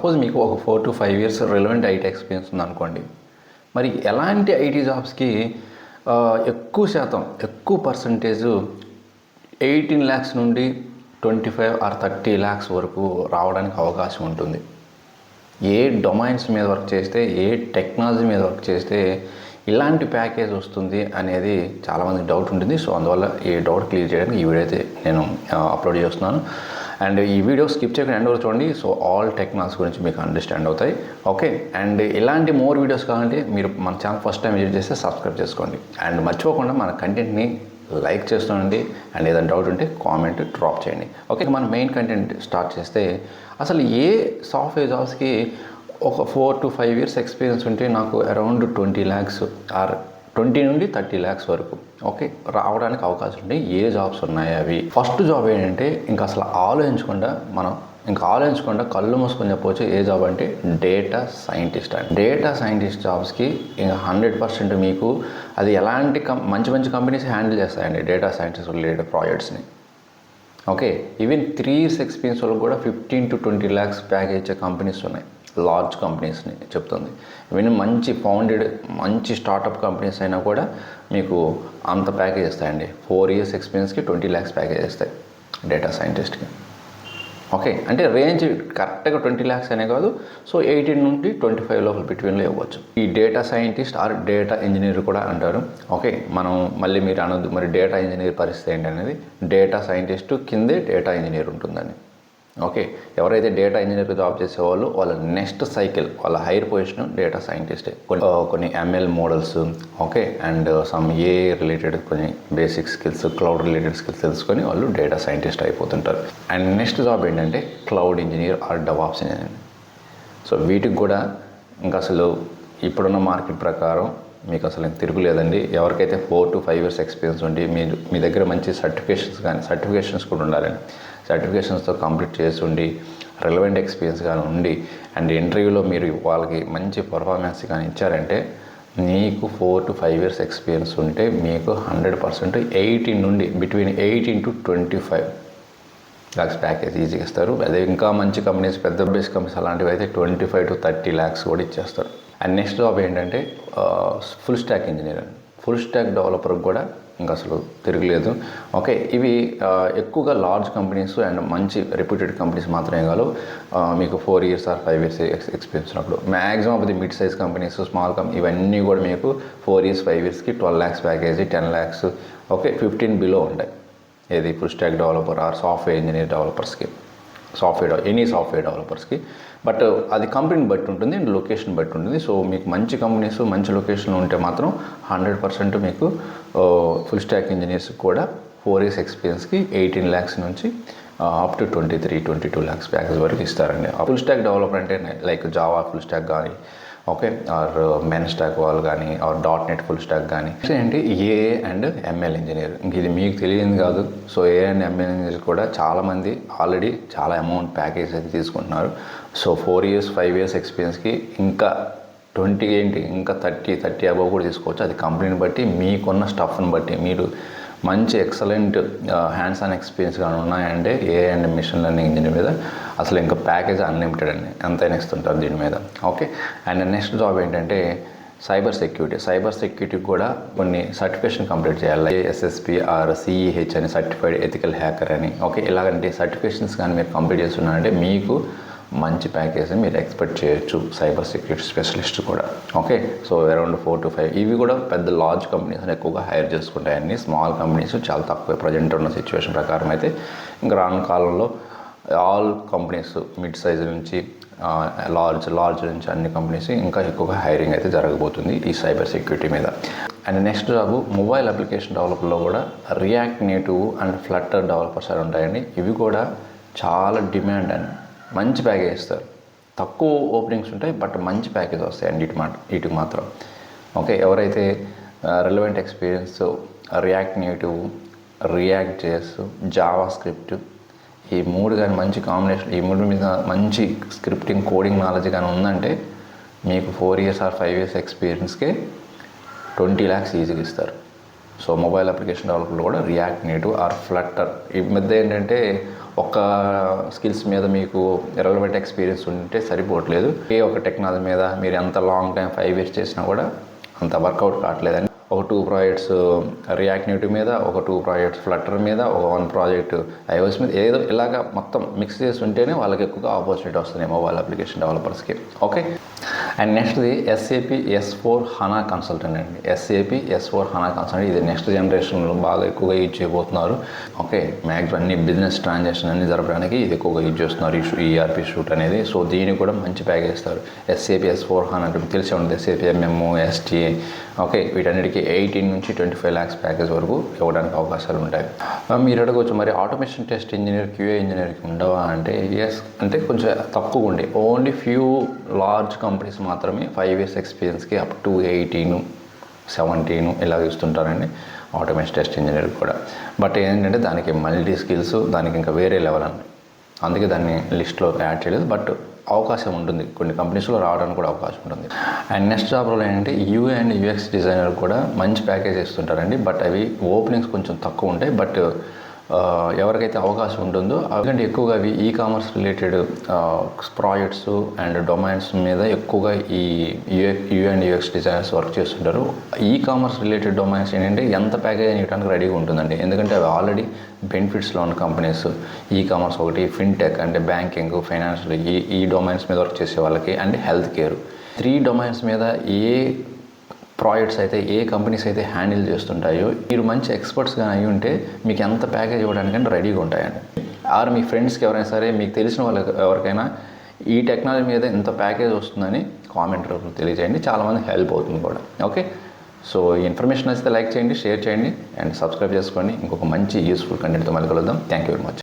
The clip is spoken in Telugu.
సపోజ్ మీకు ఒక 4 to 5 years relevant IT experience ఉందనుకోండి, మరి ఎలాంటి ఐటీ జాబ్స్కి ఎక్కువ శాతం ఎక్కువ పర్సంటేజు 18 lakhs నుండి 25 or 30 lakhs వరకు రావడానికి అవకాశం ఉంటుంది. ఏ డొమైన్స్ మీద వర్క్ చేస్తే, ఏ టెక్నాలజీ మీద వర్క్ చేస్తే ఇలాంటి ప్యాకేజ్ వస్తుంది అనేది చాలామందికి డౌట్ ఉంటుంది. సో అందువల్ల ఈ డౌట్ క్లియర్ చేయడానికి ఈ వీడియో అయితే నేను అప్లోడ్ చేస్తున్నాను. అండ్ ఈ వీడియో స్కిప్ చేయకుండా ఎండ్ వరకు చూడండి. సో ఆల్ టెక్నాలజీ గురించి మీకు అండర్స్టాండ్ అవుతాయి. ఓకే, అండ్ ఇలాంటి మోర్ వీడియోస్ కావాలంటే మీరు మన ఛానల్ ఫస్ట్ టైం విజిట్ చేస్తే సబ్స్క్రైబ్ చేసుకోండి. అండ్ మర్చిపోకుండా మన కంటెంట్ని లైక్ చేస్తుండండి. అండ్ ఏదైనా డౌట్ ఉంటే కామెంట్ డ్రాప్ చేయండి. ఓకే, మన మెయిన్ కంటెంట్ స్టార్ట్ చేస్తే అసలు ఏ సాఫ్ట్వేర్ జాబ్స్కి ఒక 4 to 5 years ఎక్స్పీరియన్స్ ఉంటే నాకు అరౌండ్ 20 lakhs ఆర్ 20 నుండి 30 lakhs వరకు ఓకే రావడానికి అవకాశం ఉంటే ఏ జాబ్స్ ఉన్నాయి అవి. ఫస్ట్ జాబ్ ఏంటంటే ఇంకా అసలు ఆలోచించకుండా కళ్ళు మూసుకొని చెప్పవచ్చు ఏ జాబ్ అంటే డేటా సైంటిస్ట్ అండి. డేటా సైంటిస్ట్ జాబ్స్కి ఇంకా 100% మీకు అది ఎలాంటి మంచి మంచి కంపెనీస్ హ్యాండిల్ చేస్తాయండి డేటా సైంటిస్ట్ రిలేటెడ్ ప్రాజెక్ట్స్ని. ఓకే, ఈవెన్ 3 years ఎక్స్పీరియన్స్ వాళ్ళకి కూడా 15 to 20 lakhs ప్యాకేజ్ ఇచ్చే కంపెనీస్ ఉన్నాయి. లార్జ్ కంపెనీస్ని చెప్తుంది. ఈవెన్ మంచి స్టార్టప్ కంపెనీస్ అయినా కూడా మీకు అంత ప్యాకేజ్ ఇస్తాయండి. 4 years ఎక్స్పీరియన్స్కి 20 lakhs ప్యాకేజ్ ఇస్తాయి డేటా సైంటిస్ట్కి. ఓకే, అంటే రేంజ్ కరెక్ట్గా 20 lakhs అనే కాదు. సో 18 నుండి 25 లోపల బిట్వీన్లో ఇవ్వచ్చు. ఈ data scientist or data engineer కూడా అంటారు. ఓకే, మనం మళ్ళీ మీరు అనొద్దు మరి డేటా ఇంజనీర్ పరిస్థితి ఏంటి అనేది. డేటా సైంటిస్ట్ కిందే డేటా ఇంజనీర్ ఉంటుందని. ఓకే, ఎవరైతే డేటా ఇంజనీర్ జాబ్ చేసేవాళ్ళు వాళ్ళ నెక్స్ట్ సైకిల్ వాళ్ళ హైయర్ పొజిషన్ డేటా సైంటిస్టే. కొన్ని ML models okay and some AI related కొన్ని basic skills, cloud related skills తెలుసుకొని వాళ్ళు డేటా సైంటిస్ట్ అయిపోతుంటారు. అండ్ నెక్స్ట్ జాబ్ ఏంటంటే cloud engineer or DevOps engineer. So వీటికి కూడా ఇంకా అసలు ఇప్పుడున్న మార్కెట్ ప్రకారం మీకు అసలు తిరుగులేదండి. ఎవరికైతే 4 to 5 years ఎక్స్పీరియన్స్ ఉండి మీ దగ్గర మంచి సర్టిఫికేషన్స్ కూడా ఉండాలండి. సర్టిఫికేషన్స్తో కంప్లీట్ చేసి ఉండి రిలవెంట్ ఎక్స్పీరియన్స్ కానీ ఉండి అండ్ ఇంటర్వ్యూలో మీరు వాళ్ళకి మంచి పర్ఫార్మెన్స్ కానీ ఇచ్చారంటే మీకు 4 to 5 years ఎక్స్పీరియన్స్ ఉంటే మీకు 100% 18 నుండి బిట్వీన్ 18 to 25 lakhs ప్యాకేజ్ ఈజీగా ఇస్తారు. అదే ఇంకా మంచి కంపెనీస్, పెద్ద బేస్ కంపెనీస్ అలాంటివి అయితే 25 to 30 lakhs కూడా ఇచ్చేస్తారు. అండ్ నెక్స్ట్ జాబ్ ఏంటంటే full stack engineer. Full stack డెవలపర్కి కూడా ఇంకా అసలు తిరగలేదు. ఓకే, ఇవి ఎక్కువగా లార్జ్ కంపెనీస్ అండ్ మంచి రెప్యూటెడ్ కంపెనీస్ మాత్రమే కాదు. మీకు 4 years or 5 years ఎక్స్పీరియన్స్ ఉన్నప్పుడు maximum of the mid size companies, small ఇవన్నీ కూడా మీకు 4 years 5 yearsకి 12 lakhs package, 10 lakhs okay 15 below ఉంటాయి. ఏది full stack developer or software engineer డెవలపర్స్కి, ఎనీ సాఫ్ట్వేర్ డెవలపర్స్కి. బట్ అది కంపెనీని బట్టి ఉంటుంది అండ్ లొకేషన్ బట్టి ఉంటుంది. సో మీకు మంచి కంపెనీస్ మంచి లొకేషన్లో ఉంటే మాత్రం 100% మీకు ఫుల్ స్టాక్ ఇంజనీర్స్ కూడా 4 years ఎక్స్పీరియన్స్కి 18 lakhs నుంచి అప్ టు 23-22 lakhs ప్యాకేజ్ వరకు ఇస్తారండి. ఫుల్ స్టాక్ డెవలపర్ అంటే లైక్ జావా ఫుల్ స్టాక్ కానీ ఓకే ఆర్ మెన్ స్టాక్ వాళ్ళు కానీ ఆర్ .NET ఫుల్ స్టాక్ కానీ. ఏంటి ఏఏ అండ్ ఎంఎల్ ఇంజనీర్. ఇంక ఇది మీకు తెలియదు కాదు. సో ఏఏ అండ్ ఎంఎల్ ఇంజనీర్ కూడా చాలామంది ఆల్రెడీ చాలా అమౌంట్ ప్యాకేజ్ అయితే తీసుకుంటున్నారు. సో 4 years 5 years ఎక్స్పీరియన్స్కి ఇంకా 20 ఏంటి ఇంకా 30 అబవ్ కూడా తీసుకోవచ్చు. అది కంపెనీని బట్టి, మీకున్న స్టఫ్ని బట్టి. మీరు మంచి ఎక్సలెంట్ హ్యాండ్స్ ఆన్ ఎక్స్పీరియన్స్ కానీ ఉన్నాయంటే AI and machine learning engineer మీద అసలు ఇంకా ప్యాకేజ్ అన్లిమిటెడ్ అండి, ఎంతైనా ఇస్తుంటారు దీని మీద. ఓకే, అండ్ నెక్స్ట్ జాబ్ ఏంటంటే సైబర్ సెక్యూరిటీ కూడా కొన్ని సర్టిఫికేషన్ కంప్లీట్ చేయాలి. SSP ఆర్ CEH అని సర్టిఫైడ్ ఎథికల్ హ్యాకర్ అని. ఓకే, ఇలాగంటే సర్టిఫికేషన్స్ కానీ మీరు కంప్లీట్ చేస్తున్నారంటే మీకు మంచి ప్యాకేజ్ని మీరు ఎక్స్పెక్ట్ చేయొచ్చు సైబర్ సెక్యూరిటీ స్పెషలిస్ట్ కూడా. ఓకే, సో అరౌండ్ 4 to 5 ఇవి కూడా పెద్ద లార్జ్ కంపెనీస్ ఎక్కువగా హైర్ చేసుకుంటాయండి. స్మాల్ కంపెనీస్ చాలా తక్కువ ప్రజెంట్ ఉన్న సిచ్యువేషన్ ప్రకారం అయితే. ఇంకా రాను కాలంలో ఆల్ కంపెనీస్ మిడ్ సైజ్ నుంచి లార్జ్ నుంచి అన్ని కంపెనీస్ ఇంకా ఎక్కువగా హైరింగ్ అయితే జరగబోతుంది ఈ సైబర్ సెక్యూరిటీ మీద. And next job mobile application డెవలపర్లో కూడా React Native and Flutter developers అని ఉంటాయండి. ఇవి కూడా చాలా డిమాండ్ అండి. మంచి ప్యాకేజ్ ఇస్తారు. తక్కువ ఓపెనింగ్స్ ఉంటాయి బట్ మంచి ప్యాకేజ్ వస్తాయండి వీటికి మాత్రం. ఓకే, ఎవరైతే relevant experience react native, react JS, Java script ఈ 3 కానీ మంచి కాంబినేషన్, ఈ 3 మీద మంచి స్క్రిప్టింగ్ కోడింగ్ నాలెడ్జ్ కానీ ఉందంటే మీకు 4 years or 5 years ఎక్స్పీరియన్స్కే 20 lakhs ఈజీగా ఇస్తారు. సో మొబైల్ అప్లికేషన్ డెవలపర్లు కూడా రియాక్ట్ నేటివ్ ఆర్ ఫ్లట్టర్. ఈ మధ్య ఏంటంటే ఒక స్కిల్స్ మీద మీకు రెలవెంట్ ఎక్స్పీరియన్స్ ఉంటే సరిపోవట్లేదు. ఒక టెక్నాలజీ మీద మీరు ఎంత లాంగ్ టైం 5 years చేసినా కూడా అంత వర్కౌట్ కావట్లేదని ఒక 2 projects రియాక్ట్ నేటివ్ మీద, ఒక 2 projects ఫ్లటర్ మీద, ఒక 1 project iOS మీద, ఏదో ఇలాగా మొత్తం మిక్స్ చేసి ఉంటేనే వాళ్ళకి ఎక్కువగా ఆపర్చునిటీ వస్తుంది మొబైల్ అప్లికేషన్ డెవలపర్స్కి. ఓకే, అండ్ నెక్స్ట్ది SAP S/4HANA కన్సల్టెంట్ అండి. SAP S/4HANA కన్సల్టెంట్ ఇది నెక్స్ట్ జనరేషన్లో బాగా ఎక్కువగా యూజ్ చేయబోతున్నారు. ఓకే, మ్యాక్సిమం అన్ని బిజినెస్ ట్రాన్సాక్షన్ అన్ని జరపడానికి ఇది ఎక్కువగా యూజ్ చేస్తున్నారు ఈ ERP సూట్ అనేది. సో దీనికి కూడా మంచి ప్యాకేజ్ ఇస్తారు. SAP S/4HANA అంటే తెలిసే ఉంటుంది, SAP MM, STA. ఓకే, వీటన్నిటికీ 18 నుంచి 25 lakhs ప్యాకేజ్ వరకు ఇవ్వడానికి అవకాశాలు ఉంటాయి. మీరు అడగవచ్చు, మరి ఆటోమేషన్ టెస్ట్ ఇంజనీర్, QA ఇంజనీర్కి ఉండవా అంటే ఎస్, అంటే కొంచెం తక్కువ ఉండే, ఓన్లీ ఫ్యూ లార్జ్ కంపెనీస్ మాత్రమే 5 years ఎక్స్పీరియన్స్కి అప్ టు 18, 17 ఇలా ఇస్తుంటారండి ఆటోమేషన్ టెస్ట్ ఇంజనీర్ కూడా. బట్ ఏంటంటే దానికి మల్టీ స్కిల్స్, దానికి ఇంకా వేరే లెవెల్ అండి, అందుకే దాన్ని లిస్ట్లో యాడ్ చేయలేదు. బట్ అవకాశం ఉంటుంది, కొన్ని కంపెనీస్లో రావడానికి కూడా అవకాశం ఉంటుంది. అండ్ నెక్స్ట్ జాబ్ రోల్ ఏంటంటే UI and UX డిజైనర్ కూడా మంచి ప్యాకేజ్ ఇస్తుంటారండి. బట్ అవి ఓపెనింగ్స్ కొంచెం తక్కువ ఉంటాయి. బట్ ఎవరికైతే అవకాశం ఉంటుందో, ఎందుకంటే ఎక్కువగా అవి commerce related projects and domains మీద ఎక్కువగా ఈ UI and UX designers work చేస్తుంటారు. కామర్స్ రిలేటెడ్ డొమైన్స్ ఏంటంటే ఎంత ప్యాకేజ్ అని ఇవ్వడానికి రెడీగా ఉంటుందండి, ఎందుకంటే అవి ఆల్రెడీ బెనిఫిట్స్లో ఉన్న కంపెనీస్. కామర్స్ ఒకటి, ఫిన్టెక్ అంటే బ్యాంకింగ్, ఫైనాన్షియల్, ఈ డొమైన్స్ మీద వర్క్ చేసే వాళ్ళకి, అండ్ హెల్త్ కేర్. 3 డొమైన్స్ మీద ఏ ప్రాజెక్ట్స్ అయితే, ఏ కంపెనీస్ అయితే హ్యాండిల్ చేస్తుంటాయో, మీరు మంచి ఎక్స్పర్ట్స్గా అయి ఉంటే మీకు ఎంత ప్యాకేజ్ ఇవ్వడానికంటే రెడీగా ఉంటాయండి. ఆర్ మీ ఫ్రెండ్స్కి ఎవరైనా సరే, మీకు తెలిసిన వాళ్ళకి ఎవరికైనా ఈ టెక్నాలజీ మీద ఎంత ప్యాకేజ్ వస్తుందని కామెంట్ రూపంలో తెలియజేయండి, చాలామంది హెల్ప్ అవుతుంది కూడా. ఓకే, సో ఈ ఇన్ఫర్మేషన్ నచ్చితే లైక్ చేయండి, షేర్ చేయండి అండ్ సబ్స్క్రైబ్ చేసుకోండి. ఇంకొక మంచి యూస్ఫుల్ కంటెంట్తో మళ్ళీ కలుద్దాం. Thank you very much.